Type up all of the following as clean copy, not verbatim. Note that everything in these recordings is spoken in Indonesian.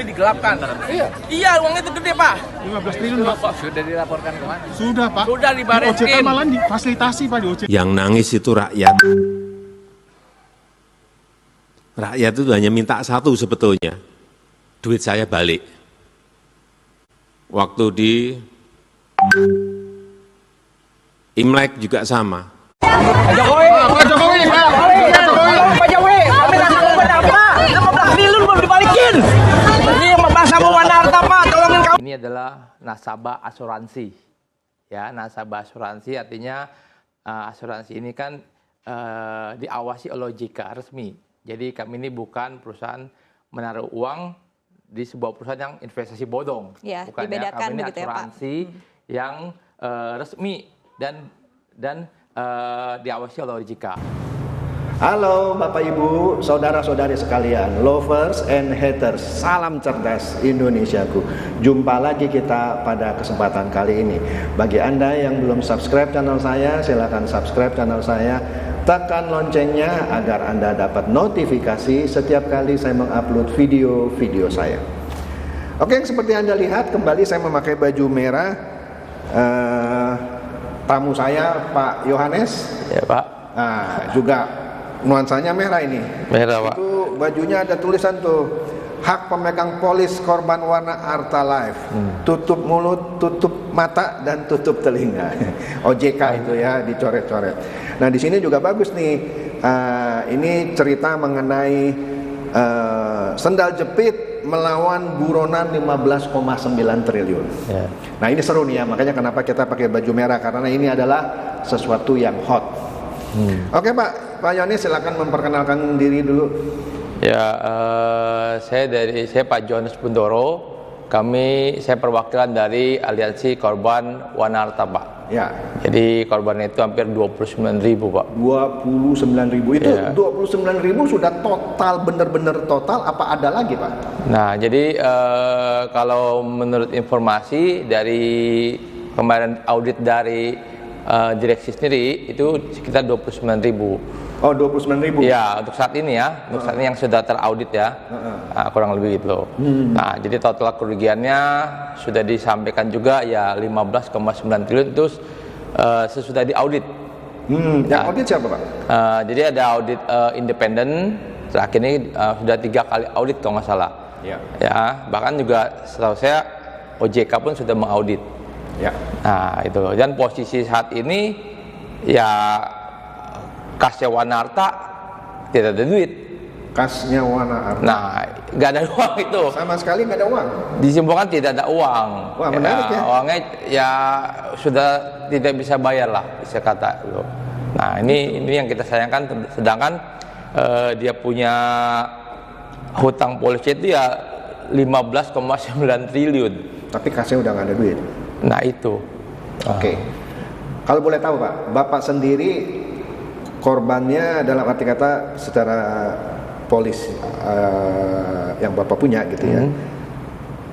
Digelapkan. Iya, uangnya itu gede, Pak. 15 triliun, Pak. Sudah dilaporkan kemana? Sudah, Pak. Sudah Di dibaresin. OJK malah difasilitasi, Pak, di OJK. Yang nangis itu rakyat. Rakyat itu hanya minta satu sebetulnya, duit saya balik. Waktu di Imlek juga sama. Pak Jokowi, Pak Jokowi, kami kasih kepada apa? 15 triliun belum dibalikin. Ini sama Wana Harta, Pak, tolongin kami. Ini adalah nasabah asuransi. Ya, nasabah asuransi artinya asuransi ini kan diawasi oleh OJK resmi. Jadi kami ini bukan perusahaan menaruh uang di sebuah perusahaan yang investasi bodong. Ya, bukan, dibedakan kami ini begitu ya, Pak. asuransi yang resmi dan diawasi oleh OJK. Halo Bapak Ibu, saudara-saudari sekalian, lovers and haters, salam cerdas Indonesiaku. Jumpa lagi kita pada kesempatan kali ini. Bagi Anda yang belum subscribe channel saya, silakan subscribe channel saya. Tekan loncengnya agar Anda dapat notifikasi setiap kali saya mengupload video-video saya. Oke, seperti Anda lihat, kembali saya memakai baju merah. Tamu saya Pak Yohanes. Ya, Pak. Nah, juga nuansanya merah ini. Merah, Pak. Itu bajunya ada tulisan tuh, hak pemegang polis korban Wana Harta Life. Tutup mulut, tutup mata, dan tutup telinga. OJK itu ya, dicoret-coret. Nah, di sini juga bagus nih. Ini cerita mengenai sendal jepit melawan buronan 15,9 triliun. Ya. Nah, ini seru nih ya, makanya kenapa kita pakai baju merah, karena ini adalah sesuatu yang hot. Oke Pak Yohanes, silakan memperkenalkan diri dulu. Ya, saya Pak Johannes Bundoro. Saya perwakilan dari Aliansi Korban Wana Harta, Pak. Ya. Jadi korban itu hampir 29.000, Pak. 29.000 itu Ya. 29.000 sudah total, benar-benar total, apa ada lagi Pak? Nah, jadi kalau menurut informasi dari kemarin audit dari direksi sendiri itu sekitar 29.000. Oh, 29.000. Ya, untuk saat ini ya, untuk saat ini yang sudah teraudit ya, nah, kurang lebih gitu. Nah, jadi total kerugiannya sudah disampaikan juga ya 15,9 triliun itu sesudah diaudit. Yang audit siapa Pak? Jadi ada audit independen, terakhir ini sudah 3 kali audit kalau nggak salah. Ya. Ya, bahkan juga setahu saya OJK pun sudah mengaudit. Ya. Nah, itu. Dan posisi saat ini ya kasnya Wana Harta tidak ada duit. Kasnya Wana Harta. Nah, nggak ada uang itu. Sama sekali nggak ada uang. Disimpulkan tidak ada uang. Wah, menarik ya. Uangnya ya sudah tidak bisa bayar lah, bisa kata. Nah, ini yang kita sayangkan. Sedangkan dia punya hutang polisi itu ya 15,9 triliun. Tapi kasnya udah nggak ada duit. Nah, itu. Oke. Kalau boleh tahu Pak, Bapak sendiri korbannya dalam arti kata secara polis yang Bapak punya gitu ya.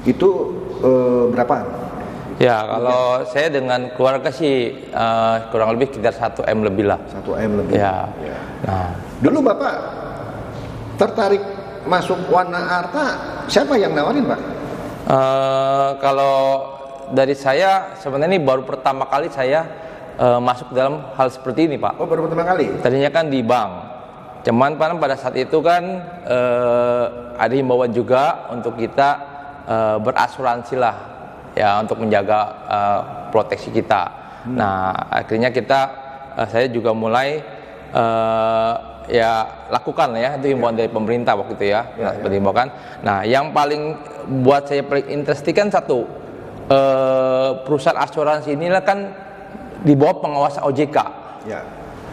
Itu berapaan? Ya, kalau saya dengan keluarga sih kurang lebih sekitar 1 M lebih lah. 1 M lebih. Ya. Ya. Nah, Dulu Bapak tertarik masuk Wana Harta, siapa yang nawarin Pak? kalau dari saya sebenarnya ini baru pertama kali saya masuk dalam hal seperti ini, Pak. Oh, baru pertama kali? Tadinya kan di bank. Cuman pada saat itu kan ada himbauan juga untuk kita berasuransi lah ya untuk menjaga proteksi kita. Nah, akhirnya saya juga mulai ya lakukan ya itu himbauan dari pemerintah waktu itu ya. Seperti himbauan. Nah, yang paling buat saya paling interesting kan satu, perusahaan asuransi inilah kan di bawah pengawasan OJK Ya.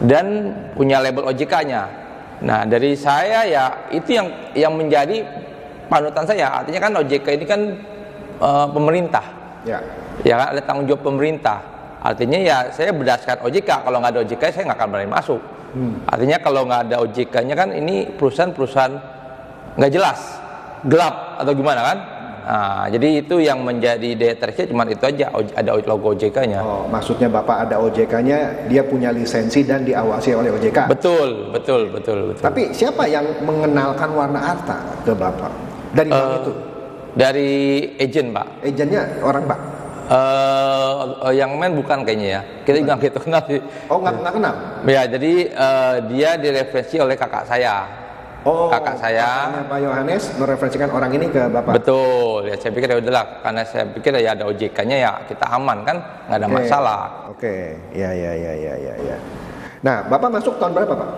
dan punya label OJK-nya. Nah, dari saya ya itu yang menjadi panutan saya. Artinya kan OJK ini kan pemerintah. Ya. Ya kan ada tanggung jawab pemerintah. Artinya ya saya berdasarkan OJK. Kalau nggak ada OJK saya nggak akan berani masuk. Artinya kalau nggak ada OJK-nya kan ini perusahaan-perusahaan nggak jelas, gelap atau gimana kan? Nah, jadi itu yang menjadi daya tariknya cuma itu aja, ada logo OJK-nya. Oh, maksudnya Bapak ada OJK-nya, dia punya lisensi dan diawasi oleh OJK. Betul. Tapi siapa yang mengenalkan Wana Harta ke Bapak dari bank itu? Dari agent, Pak. Agennya orang Pak? Yang main bukan kayaknya ya. Kita juga nggak gitu kenal sih. Oh, nggak kenal? Ya, jadi dia direferensi oleh kakak saya. Oh, kakak saya. kakaknya Pak Yohanes mereferensikan orang ini ke Bapak? Betul. Ya, saya pikir ya udahlah, karena saya pikir ya ada OJK-nya ya kita aman kan, nggak ada masalah. Oke, ya. Nah, Bapak masuk tahun berapa Pak?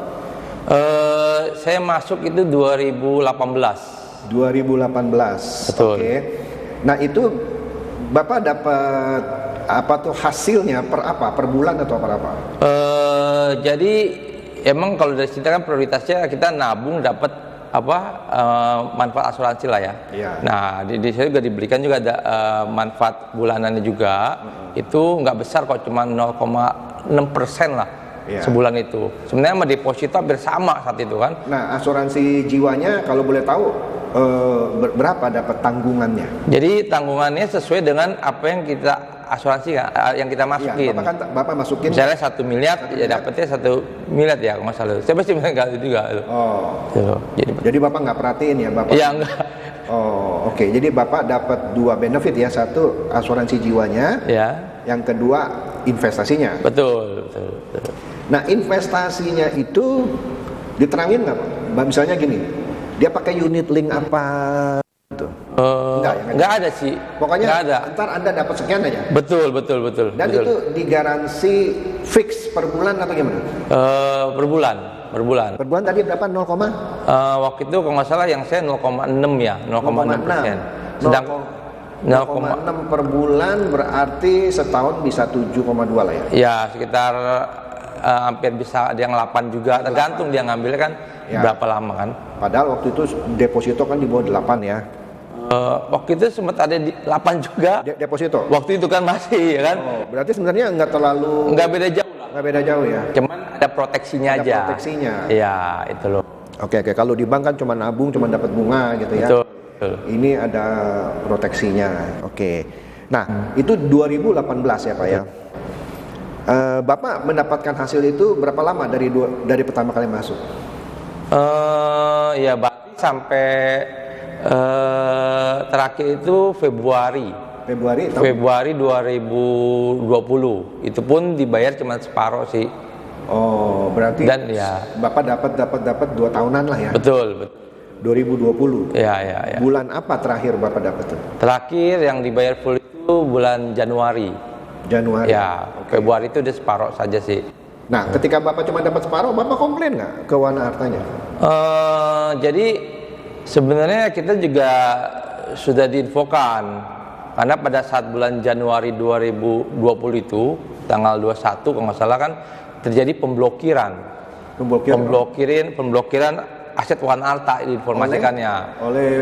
Saya masuk itu 2018. 2018. Betul. Oke. Nah, itu Bapak dapat apa tuh hasilnya per apa? Per bulan atau per apa? Jadi emang kalau dari sini kan prioritasnya kita nabung dapat manfaat asuransi lah ya. Iya. Nah di sini juga diberikan juga ada manfaat bulanannya juga. Itu nggak besar kok, cuma 0,6% lah. Iya. Sebulan itu. Sebenarnya sama deposito hampir sama saat itu kan. Nah, asuransi jiwanya kalau boleh tahu berapa dapat tanggungannya? Jadi tanggungannya sesuai dengan apa yang kita asuransi yang kita masukin. Iya, Bapak masukin. Misalnya 1 miliar, ya dapetnya 1 miliar ya, kalau nggak salah. Saya pasti nggak juga. Oh. Jadi Bapak nggak perhatiin ya Bapak? Iya enggak. Oh, oke. Jadi Bapak dapat 2 benefit ya, satu asuransi jiwanya, Ya. yang kedua investasinya. Betul. Nah, investasinya itu diterangin nggak Pak? Misalnya gini, dia pakai unit link apa? Gitu. Nggak ada sih. Pokoknya nggak ada. ntar Anda dapat sekian aja. Betul. Dan itu digaransi fix per bulan atau gimana? Per bulan. Per bulan tadi berapa? 0, Waktu itu kalau nggak salah yang saya 0,6 ya, 0,6%. Sedang 0,6 per bulan berarti setahun bisa 7,2 lah ya. Ya sekitar hampir bisa ada yang 8 juga, tergantung dia ngambilnya kan Ya. berapa lama kan. Padahal waktu itu deposito kan di bawah 8 ya. Waktu itu sempat ada di 8 juga. Deposito. Waktu itu kan masih ya kan. Oh, berarti sebenarnya nggak terlalu Nggak beda jauh lah. nggak beda jauh ya. Cuman ada proteksinya Ada aja. proteksinya. Iya, itu loh. Oke. Kalau di bank kan cuma nabung, cuma dapat bunga gitu ya. Betul. Ini ada proteksinya. Oke. Nah, itu 2018 ya Pak ya. Bapak mendapatkan hasil itu berapa lama dari pertama kali masuk? Ya berarti sampai terakhir itu Februari Februari 2020. Itu pun dibayar cuma separuh sih. Oh, berarti Dan ya Bapak dapat 2 tahunan lah ya. betul. 2020. Ya. Bulan apa terakhir Bapak dapat? Terakhir yang dibayar full itu bulan Januari. Januari. Ya, Februari itu udah separuh saja sih. Nah, ketika Bapak cuma dapat separuh, Bapak komplain nggak ke Wana Artanya? Jadi sebenarnya kita juga sudah diinfokan karena pada saat bulan Januari 2020 itu tanggal 21 kalau nggak salah kan terjadi pemblokiran aset Wana Arta diinformasikannya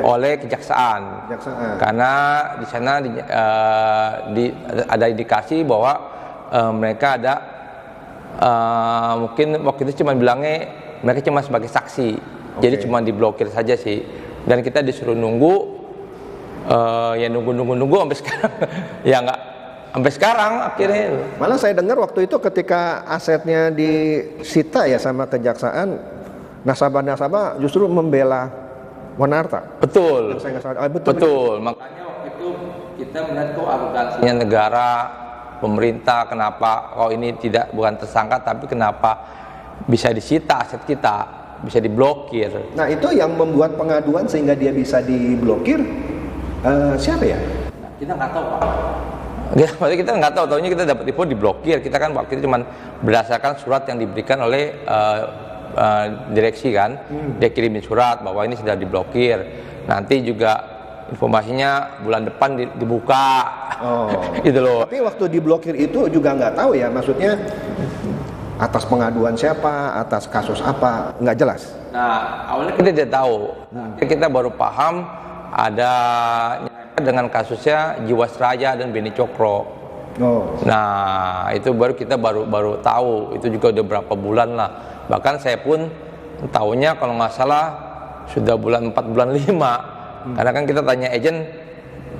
oleh kejaksaan. Karena di sana ada indikasi bahwa mereka ada mungkin waktu itu cuma bilangnya mereka cuma sebagai saksi, jadi cuma diblokir saja sih. Dan kita disuruh nunggu, ya nunggu sampai sekarang, ya nggak sampai sekarang akhirnya. Malah saya dengar waktu itu ketika asetnya disita ya sama kejaksaan, nasabah-nasabah justru membela Wana Arta. Betul. Betul. Makanya waktu itu kita melihat kok arogansinya negara, pemerintah, kenapa ini bukan tersangka tapi kenapa bisa disita aset kita, bisa diblokir. Nah, itu yang membuat pengaduan sehingga dia bisa diblokir siapa ya? Kita nggak tahu Pak. Kita nggak tahu, tahunya kita dapat info diblokir. Kita kan waktu itu cuma berdasarkan surat yang diberikan oleh direksi kan, dia kirimin surat bahwa ini sudah diblokir. Nanti juga informasinya bulan depan dibuka. Gitu loh. Tapi waktu diblokir itu juga nggak tahu ya, maksudnya atas pengaduan siapa, atas kasus apa, nggak jelas. Nah, awalnya kita tidak tahu. Kita baru paham ada dengan kasusnya Jiwasraya dan Beni Cokro. Nah, itu kita baru tahu. Itu juga udah berapa bulan lah. Bahkan saya pun tahunya kalau nggak salah sudah bulan 4, bulan 5. Karena kan kita tanya agent,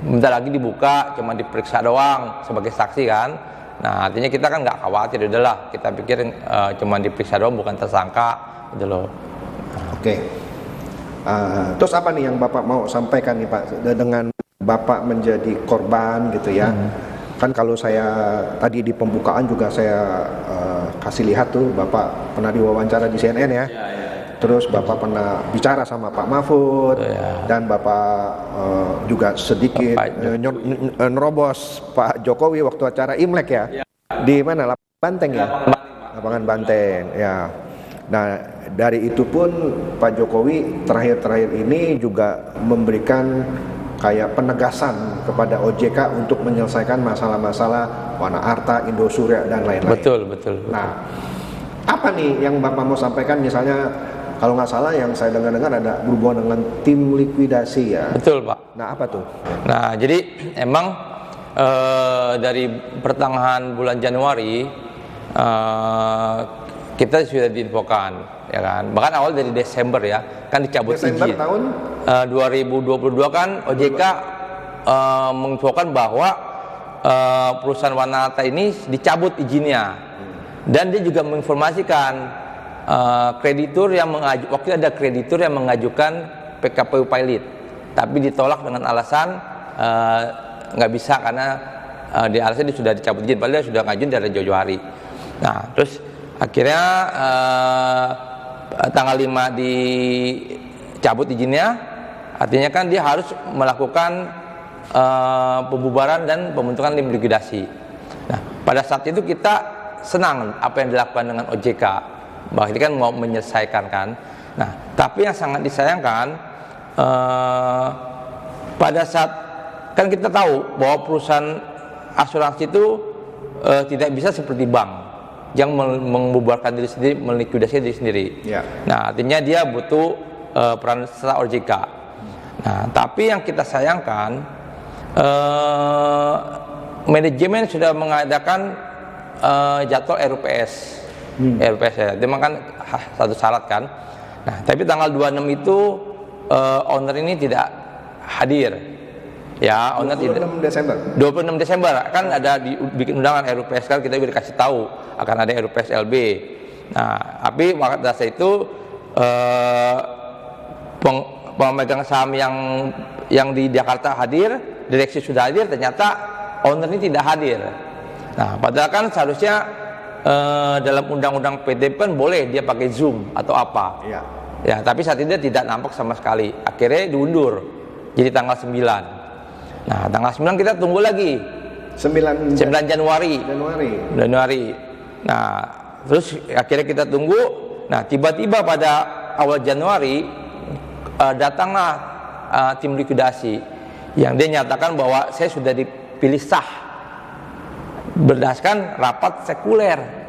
bentar lagi dibuka, cuma diperiksa doang sebagai saksi kan. Nah, artinya kita kan nggak khawatir, udahlah. Kita pikir cuma diperiksa doang, bukan tersangka, gitu loh. Oke. Terus apa nih yang Bapak mau sampaikan nih Pak dengan Bapak menjadi korban gitu ya. Kan kalau saya tadi di pembukaan juga saya kasih lihat tuh Bapak pernah diwawancara di CNN ya. Terus Bapak pernah bicara sama Pak Mahfud dan Bapak juga sedikit nerobos Pak Jokowi waktu acara Imlek ya. Di mana? Banteng ya? Lapangan Banteng ya. Nah, dari itu pun Pak Jokowi terakhir-terakhir ini juga memberikan kayak penegasan kepada OJK untuk menyelesaikan masalah-masalah Wana Arta, Indosuria dan lain-lain. Betul. Nah, apa nih yang Bapak mau sampaikan? Misalnya kalau nggak salah yang saya dengar-dengar ada berhubungan dengan tim likuidasi ya. Betul, Pak. Nah, apa tuh? Nah, jadi emang dari pertengahan bulan Januari kita sudah diinfokan, ya kan. Bahkan awal dari Desember ya, kan dicabut Desember izin. tahun 2022 kan OJK menginfokan bahwa perusahaan Wana Arta ini dicabut izinnya. Dan dia juga menginformasikan kreditur yang waktu itu ada kreditur yang mengajukan PKPU pilot, tapi ditolak dengan alasan nggak bisa karena di alasan dia sudah dicabut izin, padahal dia sudah ngajuin dari jauh-jauh hari. Nah, terus akhirnya tanggal 5 dicabut izinnya, artinya kan dia harus melakukan pembubaran dan pembentukan tim likuidasi. Nah, pada saat itu kita senang apa yang dilakukan dengan OJK, bahwa ini kan mau menyelesaikan kan. Nah, tapi yang sangat disayangkan pada saat kan kita tahu bahwa perusahaan asuransi itu tidak bisa seperti bank yang membubarkan diri sendiri, melikuidasi diri sendiri. Ya. Nah, artinya dia butuh peran serta OJK. Nah, tapi yang kita sayangkan manajemen sudah mengadakan jadwal RUPS. RUPS ya, itu memang kan satu syarat kan. Nah, tapi tanggal 26 itu owner ini tidak hadir. Ya, owner 26 Desember. 26 Desember kan ada bikin undangan RUPS kan, kita dikasih tahu akan ada RUPS LB. Nah, tapi waktu dasar itu pemegang saham yang di Jakarta hadir, direksi sudah hadir, ternyata owner ini tidak hadir. Nah, padahal kan seharusnya dalam undang-undang PT kan boleh dia pakai Zoom atau apa. Iya. Ya, tapi saat itu dia tidak nampak sama sekali. Akhirnya diundur jadi tanggal 9. Nah, tanggal 9 kita tunggu lagi. 9 Januari. Nah, terus akhirnya kita tunggu. Nah, tiba-tiba pada awal Januari datanglah tim likuidasi yang dia nyatakan bahwa saya sudah dipilih sah berdasarkan rapat sekuler.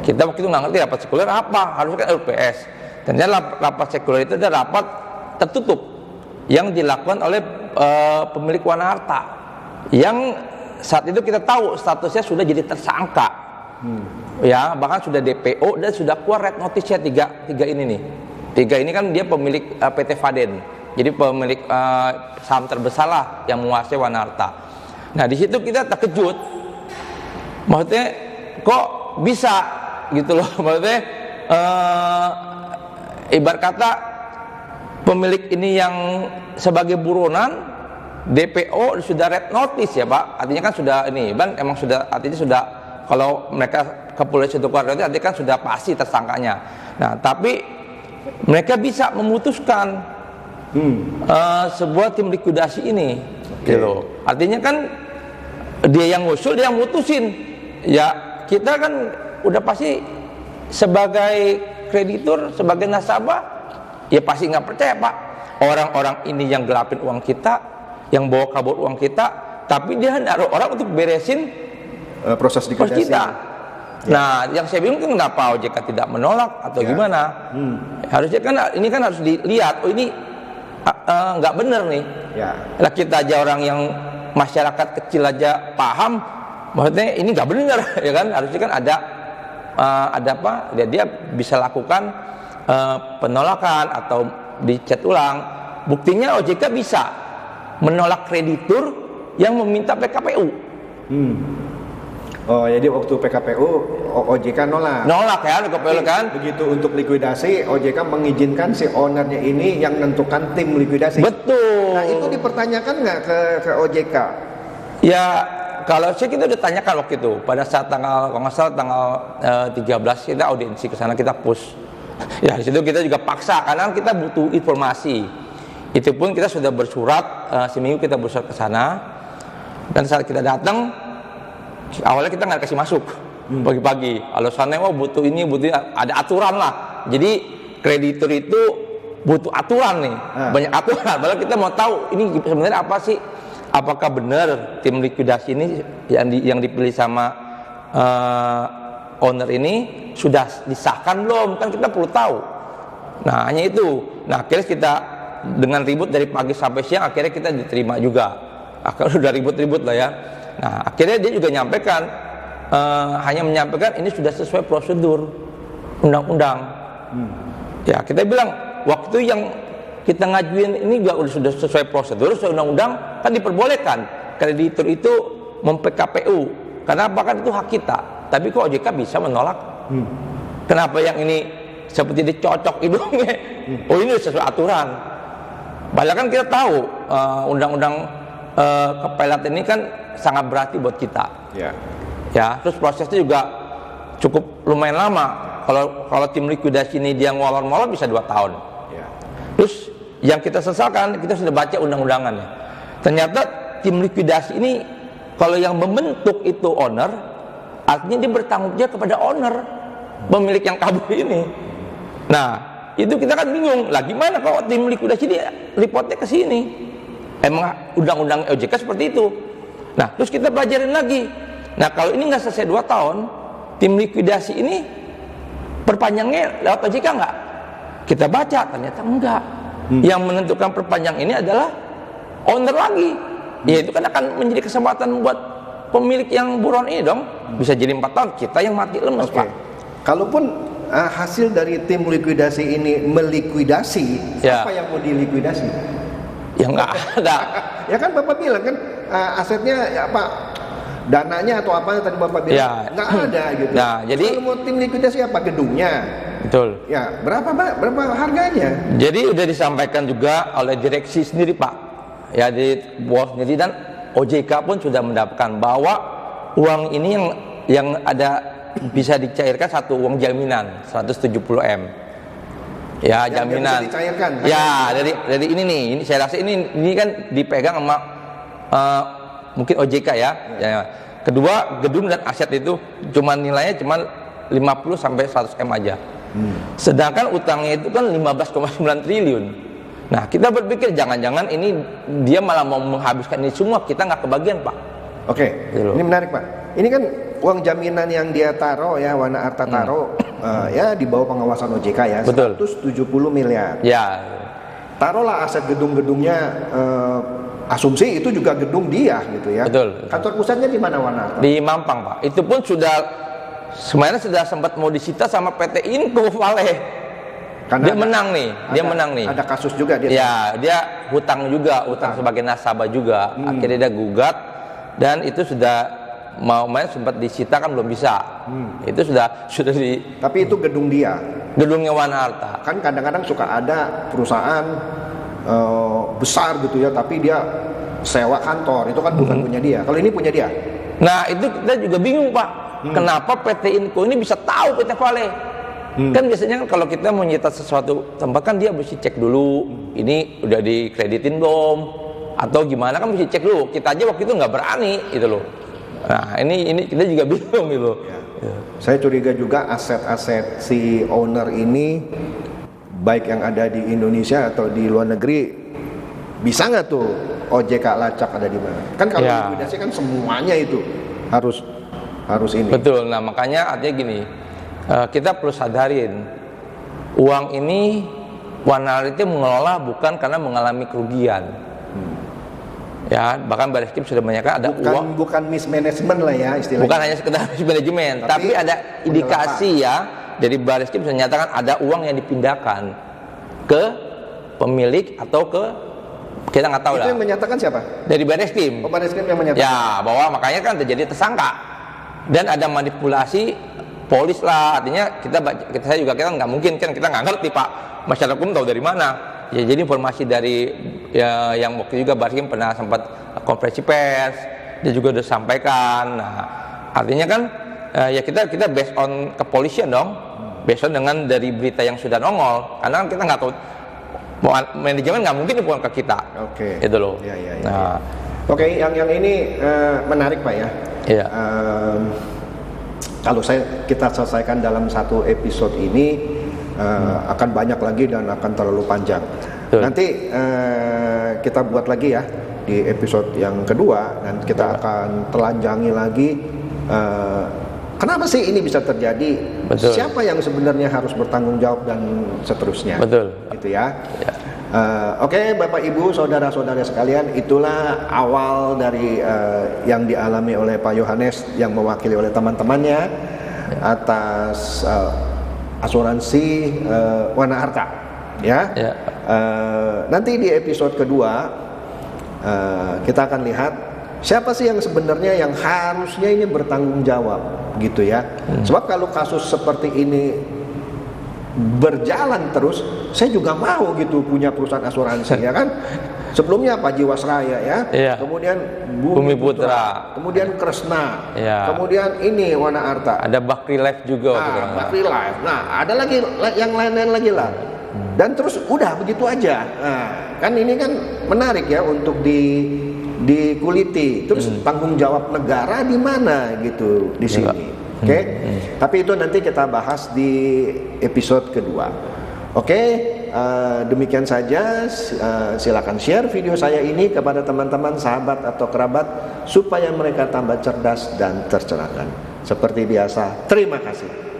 Kita waktu itu nggak ngerti rapat sekuler apa, harusnya kan RUPS. Ternyata rapat sekuler itu adalah rapat tertutup yang dilakukan oleh pemilik Wana Arta, yang saat itu kita tahu statusnya sudah jadi tersangka. Ya, bahkan sudah DPO dan sudah keluar red notice-nya tiga ini nih. 3 ini kan dia pemilik PT Faden, jadi pemilik saham terbesar lah yang menguasai Wana Arta. Nah, di situ kita terkejut, maksudnya kok bisa gitu loh, maksudnya ibarat kata pemilik ini yang sebagai buronan, DPO sudah red notice ya Pak, artinya kan sudah ini kan emang sudah, artinya sudah kalau mereka kepolisian itu keluar notice artinya kan sudah pasti tersangkanya. Nah, tapi mereka bisa memutuskan sebuah tim likuidasi ini, gitu. Artinya kan dia yang ngusul, dia yang mutusin. Ya, kita kan udah pasti sebagai kreditur, sebagai nasabah, ya pasti nggak percaya Pak. Orang-orang ini yang gelapin uang kita, yang bawa kabur uang kita, tapi dia naruh orang untuk beresin proses likuidasi kita. Nah, yang saya bingung kan kenapa OJK tidak menolak atau gimana? Harusnya kan ini kan harus dilihat, oh ini nggak bener nih. Lah kita aja orang yang masyarakat kecil aja paham, maksudnya ini nggak bener ya kan? Harusnya kan ada apa? Dia bisa lakukan penolakan atau dicat ulang. Buktinya OJK bisa menolak kreditur yang meminta PKPU. Oh, jadi waktu PKPU OJK nolak. Nolak kan, kepala kan? Begitu untuk likuidasi, OJK mengizinkan si ownernya ini yang menentukan tim likuidasi. Betul. Nah, itu dipertanyakan nggak ke OJK? Ya, kalau sih kita udah tanyakan waktu itu. Pada saat tanggal, kalau nggak salah tanggal 13 kita audiensi ke sana, kita push. Ya, di situ kita juga paksa karena kita butuh informasi. Itu pun kita sudah bersurat, seminggu kita bersurat ke sana. Dan saat kita datang, awalnya kita nggak kasih masuk pagi-pagi. Alasannya butuh ini, ada aturan lah. Jadi kreditur itu butuh aturan nih, banyak aturan. Padahal kita mau tahu ini sebenarnya apa sih? Apakah benar tim likuidasi ini yang dipilih sama owner ini sudah disahkan belum? Kan kita perlu tahu. Nah, hanya itu. Nah, akhirnya kita dengan ribut dari pagi sampai siang, akhirnya kita diterima juga. Akhirnya udah ribut-ribut lah ya. Nah, akhirnya dia juga menyampaikan, hanya menyampaikan ini sudah sesuai prosedur undang-undang. Ya, kita bilang waktu yang kita ngajuin ini juga sudah sesuai prosedur, sesuai undang-undang, kan diperbolehkan kreditur itu mem-PKPU. Karena apa, kan itu hak kita. Tapi kok OJK bisa menolak? Kenapa yang ini seperti dicocok hidungnya? Oh, ini sesuai aturan. Padahal kan kita tahu undang-undang kepelat ini kan sangat berarti buat kita. Ya, terus prosesnya juga cukup lumayan lama. Kalau tim likuidasi ini dia ngolor-ngolor bisa 2 tahun. Terus yang kita sesalkan, kita sudah baca undang-undangannya. Ternyata tim likuidasi ini kalau yang membentuk itu owner, artinya dia bertanggung jawab kepada owner, pemilik yang kabur ini. Nah, itu kita kan bingung. Lah gimana kalau tim likuidasi dia reportnya ke sini? Emang undang-undang OJK seperti itu. Nah, terus kita pelajarin lagi. Nah, kalau ini nggak selesai 2 tahun, tim likuidasi ini perpanjangnya lewat OJK nggak? Kita baca, ternyata enggak. Yang menentukan perpanjang ini adalah owner lagi. Ya, itu kan akan menjadi kesempatan buat pemilik yang buron ini dong. Bisa jadi 4 tahun, kita yang mati lemes, Pak. Kalaupun hasil dari tim likuidasi ini melikuidasi, apa yang mau dilikuidasi? Ya nggak ada. Ya kan Bapak bilang kan asetnya ya apa, dananya atau apa yang tadi Bapak bilang, ya, nggak ada gitu. Nah, jadi kalau mau tim likuidasi apa, gedungnya? Betul. Ya, berapa harganya? Jadi udah disampaikan juga oleh direksi sendiri, Pak. Ya, di bos sendiri, dan OJK pun sudah mendapatkan bahwa uang ini yang ada bisa dicairkan satu uang jaminan 170 M. Ya, jaminan. Bisa dicairkan. Ya, dari ini saya rasa ini kan dipegang sama mungkin OJK ya. Ya. Kedua, gedung dan aset itu nilainya cuma 50 sampai 100 M aja. Sedangkan utangnya itu kan 15,9 triliun. Nah, kita berpikir jangan-jangan ini dia malah mau menghabiskan ini semua, kita nggak kebagian, Pak. Oke, ini menarik, Pak. Ini kan uang jaminan yang dia taruh ya, Wana Arta taruh ya di bawah pengawasan OJK ya. Betul. 170 miliar. Ya. Taruhlah aset gedung-gedungnya, asumsi itu juga gedung dia gitu ya. Betul. Kantor pusatnya di mana, Wana Arta? Di Mampang, Pak. Itu pun sebenarnya sudah sempat mau disita sama PT Inco Vale. Karena dia menang nih. Ada kasus juga dia. Ya, dia hutang sebagai nasabah juga. Akhirnya dia gugat, dan itu sudah sempat disita kan belum bisa. Itu sudah di. Tapi itu gedung dia. Gedungnya Wana Arta. Kan kadang-kadang suka ada perusahaan besar gitu ya, tapi dia sewa kantor, itu kan bukan punya dia. Kalau ini punya dia. Nah, itu kita juga bingung, Pak. Kenapa PT Inco ini bisa tahu PT Vale? Kan biasanya kan kalau kita mau nyita sesuatu tempat kan dia mesti cek dulu, ini udah dikreditin belum, atau gimana, kan mesti cek dulu. Kita aja waktu itu nggak berani itu loh. Nah, ini kita juga bingung gitu. Ya. Saya curiga juga aset-aset si owner ini, baik yang ada di Indonesia atau di luar negeri, bisa nggak tuh OJK lacak ada di mana? Kan kalau likuidasi kan semuanya itu harus ini. Betul. Nah, makanya artinya gini, kita perlu sadarin uang ini Wana Arta mengelola bukan karena mengalami kerugian. Ya, bahkan Bareskrim sudah menyatakan ada uang, bukan mismanagement lah ya istilahnya. Bukan hanya sekedar mismanagement, tapi ada indikasi ya dari Bareskrim sudah menyatakan ada uang yang dipindahkan ke pemilik atau ke, kita nggak tahu lah. Itu yang menyatakan siapa? Dari Bareskrim. Oh, Bareskrim yang menyatakan. Ya, bahwa makanya kan terjadi tersangka. dan ada manipulasi polis lah, artinya saya juga nggak mungkin kan, kita nggak ngerti Pak, masyarakat hukum tahu dari mana ya. Jadi informasi dari ya, yang waktu juga Barreskrim pernah sempat konferensi pers, dia juga udah sampaikan. Nah, artinya kan ya kita based on kepolisian dong, based on dengan dari berita yang sudah nongol, karena kita nggak tahu, manajemen nggak mungkin hubungan ke kita. Oke. Itu loh. Ya, ya, ya, nah, oke, yang ini menarik Pak ya. iya. Kalau kita selesaikan dalam satu episode ini akan banyak lagi dan akan terlalu panjang. Betul. Nanti kita buat lagi ya di episode yang kedua, dan kita akan telanjangi lagi kenapa sih ini bisa terjadi. Betul. Siapa yang sebenarnya harus bertanggung jawab dan seterusnya. Betul. Gitu ya. Ya. Oke, Bapak Ibu, saudara-saudara sekalian, itulah awal dari yang dialami oleh Pak Yohanes yang mewakili oleh teman-temannya atas asuransi Wana Arta, ya. Ya. Nanti di episode kedua kita akan lihat siapa sih yang sebenarnya yang harusnya ini bertanggung jawab, gitu ya. Sebab kalau kasus seperti ini berjalan terus, saya juga mau gitu punya perusahaan asuransi ya kan. Sebelumnya Pak Jiwasraya ya, Iya. kemudian Bumi Putra, kemudian Kresna, Iya. kemudian ini Wana Arta, Ada Bakri Life juga waktu itu. Bakri Life. Nah, ada lagi yang lain-lain lagi lah. Dan terus udah begitu aja. Nah, kan ini kan menarik ya untuk dikuliti. Terus tanggung jawab negara di mana gitu di sini. Oke. Tapi itu nanti kita bahas di episode kedua. Oke, demikian saja. Silakan share video saya ini kepada teman-teman, sahabat atau kerabat supaya mereka tambah cerdas dan tercerahkan. Seperti biasa, terima kasih.